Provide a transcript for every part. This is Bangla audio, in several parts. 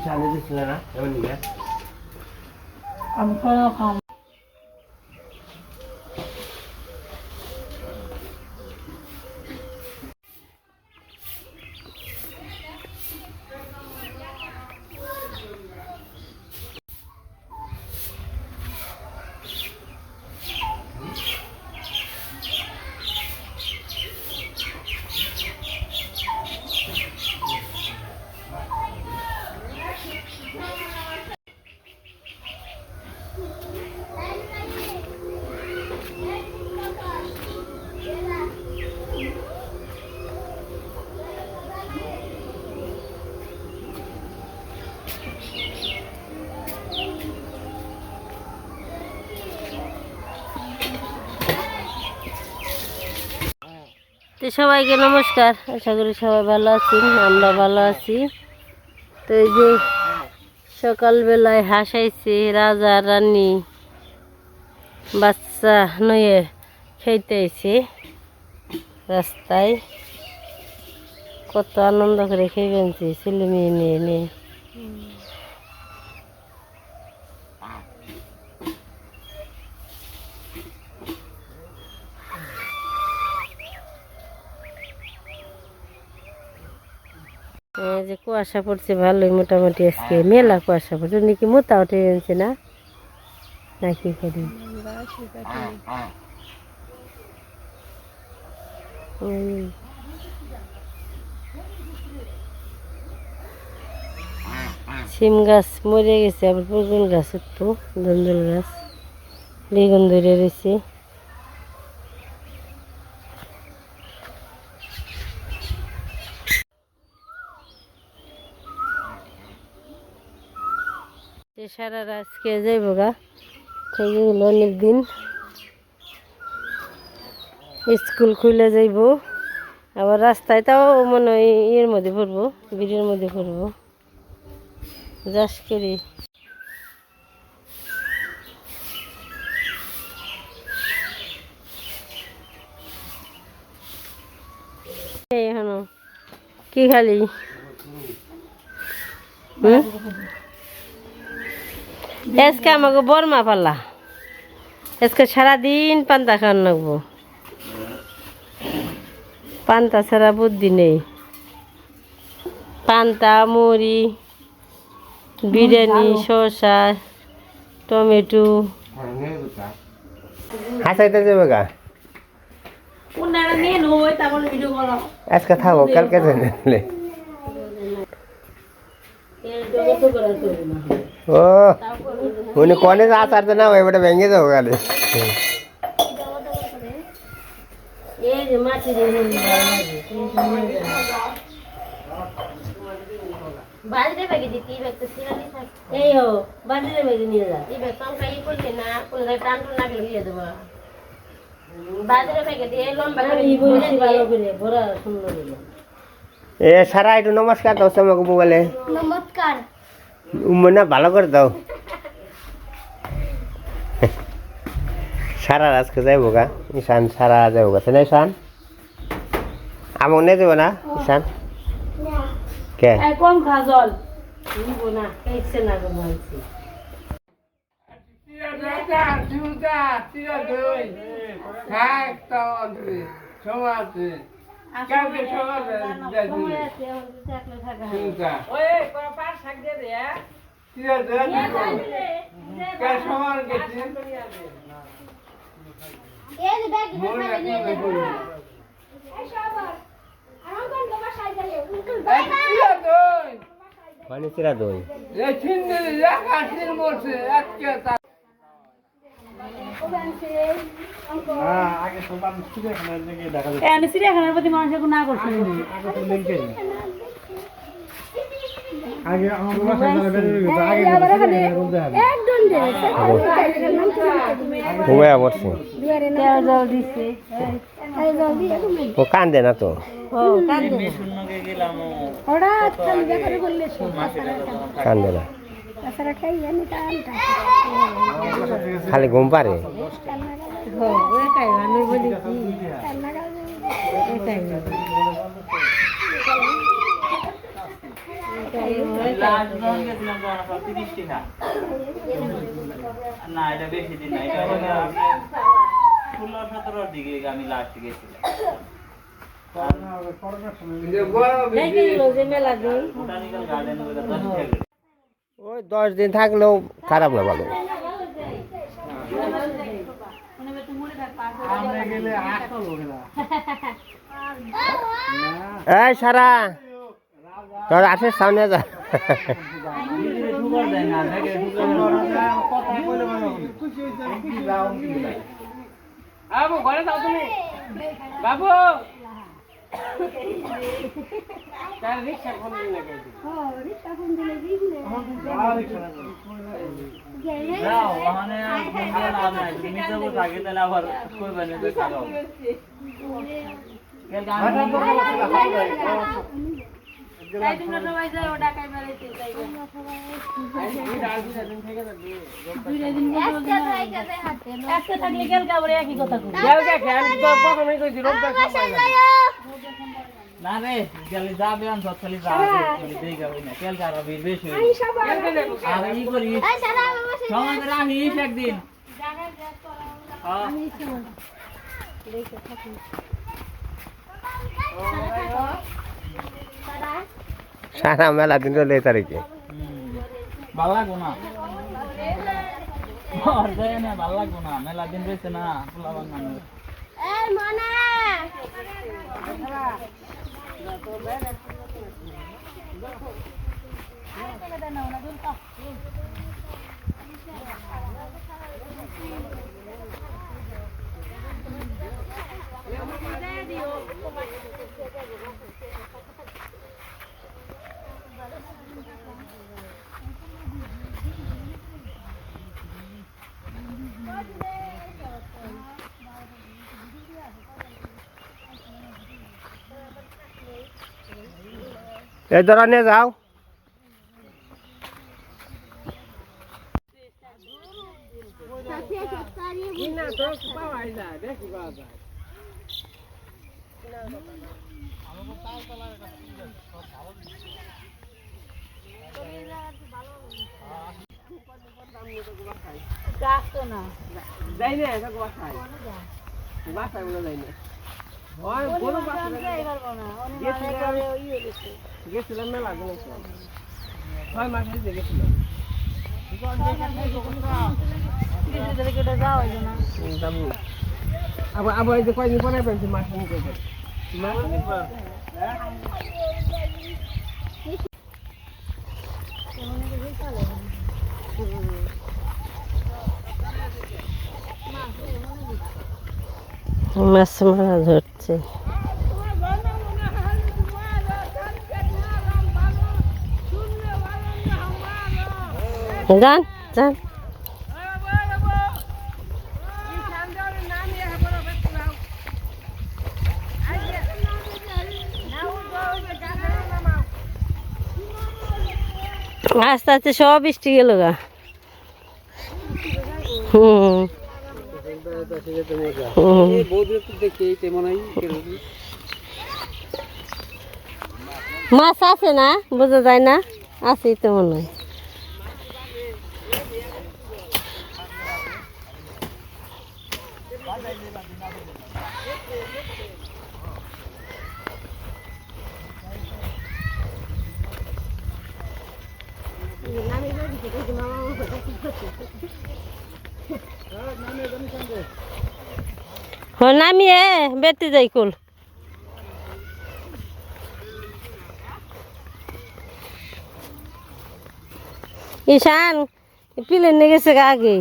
সামনে দিচ্ছিল না এমন নিয়ে আমি খাম তো সবাইকে নমস্কার, আশা করি সবাই ভালো আছেন, আমরা ভালো আছি। তো এই যে সকালবেলায় হাসাইছে রাজা রানী বাচ্চা নয়ে খেতে আইছে রাস্তায়, কত আনন্দ করে খেয়ে ফেলছে ছেলে মেয়ে নিয়ে নিয়ে। যে কুয়াশা পড়ছে ভালোই, মোটামুটি আজকে মেলা কুয়াশা পড়ছে, নাকি মোটা উঠে গেছে না নাকি করি সিম গাছ মরে গেছে, আবার পুরগুন গাছ একটু ধন্দল গাছ বেগুন ধরে রয়েছে। সারা আজকে যাইব গা অনেক দিন স্কুল খুলে যাইব, আবার রাস্তায় তাও মনে হয় ইয়ের মধ্যে পড়বো, বিড়ির মধ্যে পড়বো যাস করি। এখনো কি খালি আজকে আমাকে বর্মা পাল্লা, আজকে সারাদিন পান্তা খাওয়ান লাগবো, পান্তা ছাড়া বুদ্ধি নেই। পান্তা মুড়ি বিরিয়ানি শসা টমেটো হাসাইতে যাবে গা আজকে থাকো কালকে জানলে। ও উনি কনে আচার তো না এবারে ভেঙে যাবো গালে। বাজারে ব্যাগে দিতে এই ব্যাগটা সিরালি থাকে, এই হো বাজারে ব্যাগে নিয়ে যা, এই ব্যাগ সংখ্যা ই করলে না কোনো জায়গায় টান টান লাগলে দিয়ে দেবো, বাজারে ব্যাগে দিয়ে লম্বা করে ভালো করে ভরা সুন্দর হলো। এ সারা একটু নমস্কার দাও আমাকে মোবাইলে, নমস্কার না ভালো করে দাও। সারা আজকে যাইব গা ঈশান, সারা যাইব গা না ঈশান, আমার নিয়ে যাবো না ঈশান কে কম খা জল নিব না খাইছে না গো মানছি। পানি চিরা দই চিড়িয়াখানার প্রতি মানুষের কোনো আকর্ষণ নেই। ও কান্দে না তো, কান্দে না, খালি ঘুম পারে। লাস্ট যখন গেছিলাম তখন সব 30 টাকা না এটা বেশি দিন না এটা হলো 16-17 দিকে আমি লাস্ট গেছিলাম বোটানিক্যাল গার্ডেন ওটা 10 টাকা ওই 10 দিন থাকলেও খারাপ না ভালো আমরা গেলে 8 লোক না এই সারা তোর আসে সামনে যা ভিতরে ঢুকার যায় না দেখে ঢুকার কথা কইলে ভালো খুশি হইছে কি যাও কি আবু ঘরে যাও তুমি বাবু তার রিকশা ফোন দিলে কইছি রিকশা ফোন দিলে দিলে যাও মানে ফোন দিয়ে লাভ নাই তুমি যাবো আগে তাহলে আবার কইবেন যে খাও কেন তাই তোমরা সবাই যাও ঢাকায় বেড়াইতে যাইবে আজকে থাকলে গেল কাবরে একই কথা কই না রে গেলে যাবে আন খালি যাবে দেই গাবি না কেল কার আবি বেশি আর ই করি সময় করে আহিস একদিন সারা মেলা দিন রইলে তারিখে ভাল লাগবো না আর যায় না ভাল লাগবো না মেলা দিন রয়েছে না পোলা বানানো এই ধরনের যাও গাছ তো না যাই না এটা বাসায় বাসায় বলে যাই না ওই বড় বাসায় গেছিলাম মেলা গেছিলাম 6 মাস হয়েছে গেছিলাম আবার আবার এই যে কয়দিন পরে পেয়েছি মাছ নিয়ে করবে মাছ মারা ধরছে যান যান আস্তে আস্তে সব বৃষ্টি গেল গা মাছ আছে না বোঝা যায় না আছে তো মনে হয় নামিয়ে বেতে যাই কুল ঈশান প্লেন নিয়ে গেছে আগে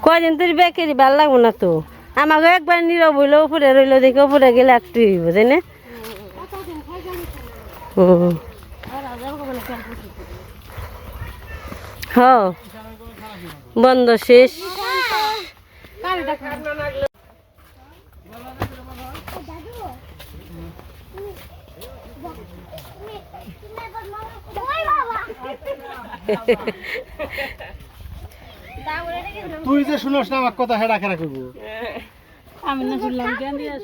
কয়দিন তোর বেকারি ভাল লাগবো না তো আমাকে একবার নীরব হইলো উপরে রইলো দেখে উপরে গেলে একটু হইব তাই না হ বন্ধ শেষ দাদু তুই যে শুনোস না আমার কথা হেডা খেরা করবো আমি না শুনলাম কেন দিয়ে